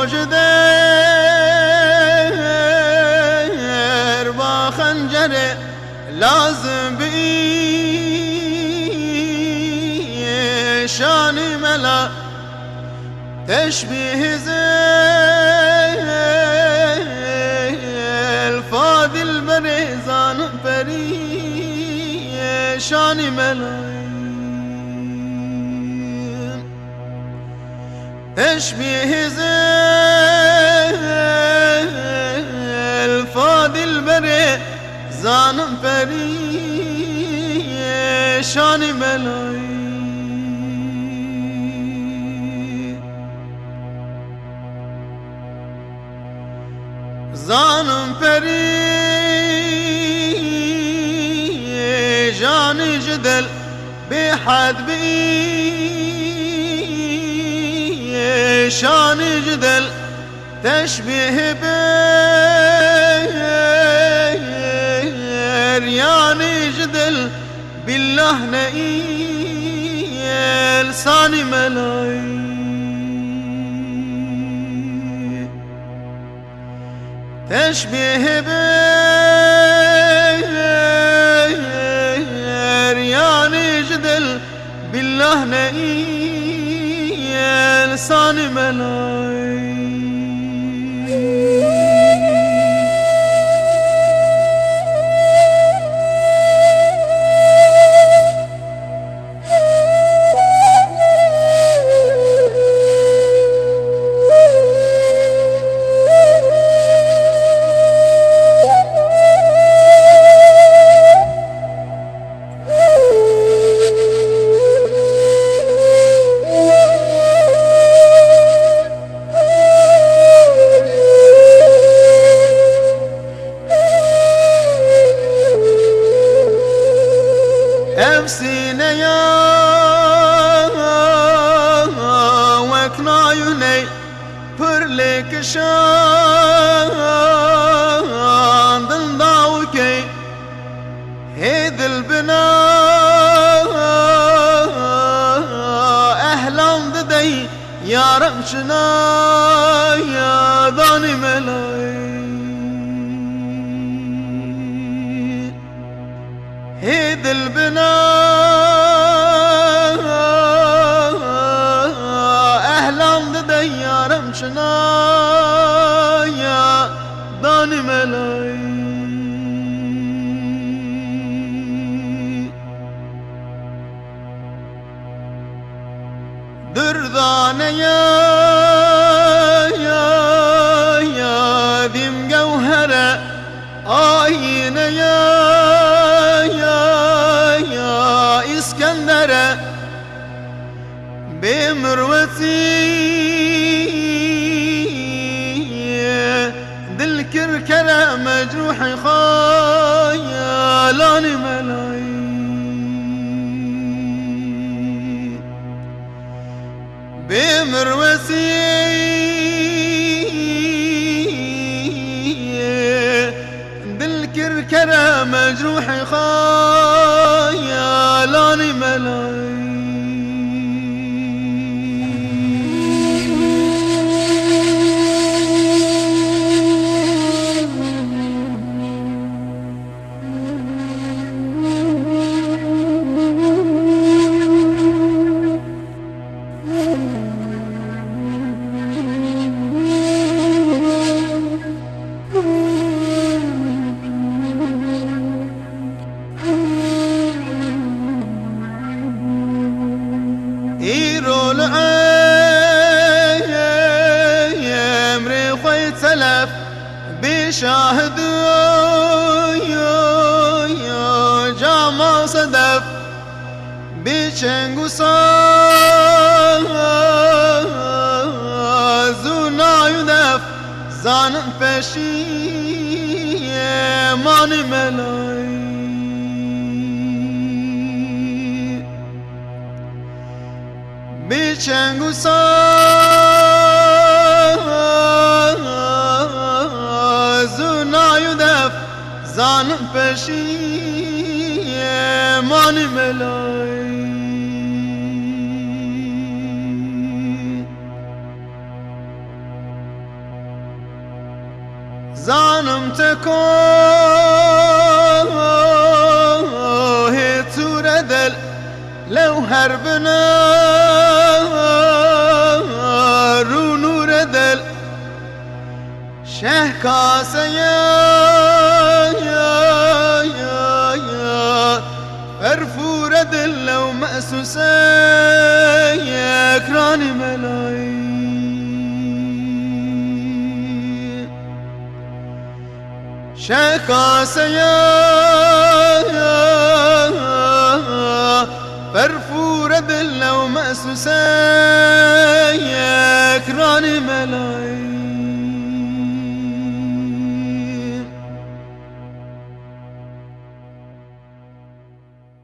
جدير با خنجره لازم بی شان ملا تشبيه زيل فاضل بريزان بري شان ملا تشبيه زيل فاضل بريزان بري شان ملا زانم پری جان جدل بحد بی شان جدل تشبيه بريان جدل بالله نئيل صاني ملاي تشبيه بريان جدل بالله نئيل صاني ملاي أمسينا يا وكنا يوني برلك شان دنداوكي هيد البناء أهلا ددي يا رمشنا يا داني ملاي هيد البناء أهلا ديار مشنا يا داني ملاي دردان يا ذي مجوهرة آين يا اسكندرة بمروتي دل كركرة مجروح خيالاني ملاي بمروتي دل كركرة مجروح خيالاني ملاي إيرول عمري خوي تلف بشاهد جامع صدف بشنقو زونا يدف زان فشي ماني ملاي بچنگو سازو نایودف زانم پشی مانی ملای زانم تکو تور دل لو هربنا رو نور دل شه کاسه فرفور دل لو مأسوسه اکران ملایی شه کاسه فرفور دل لو مأسوسه اکران ملایی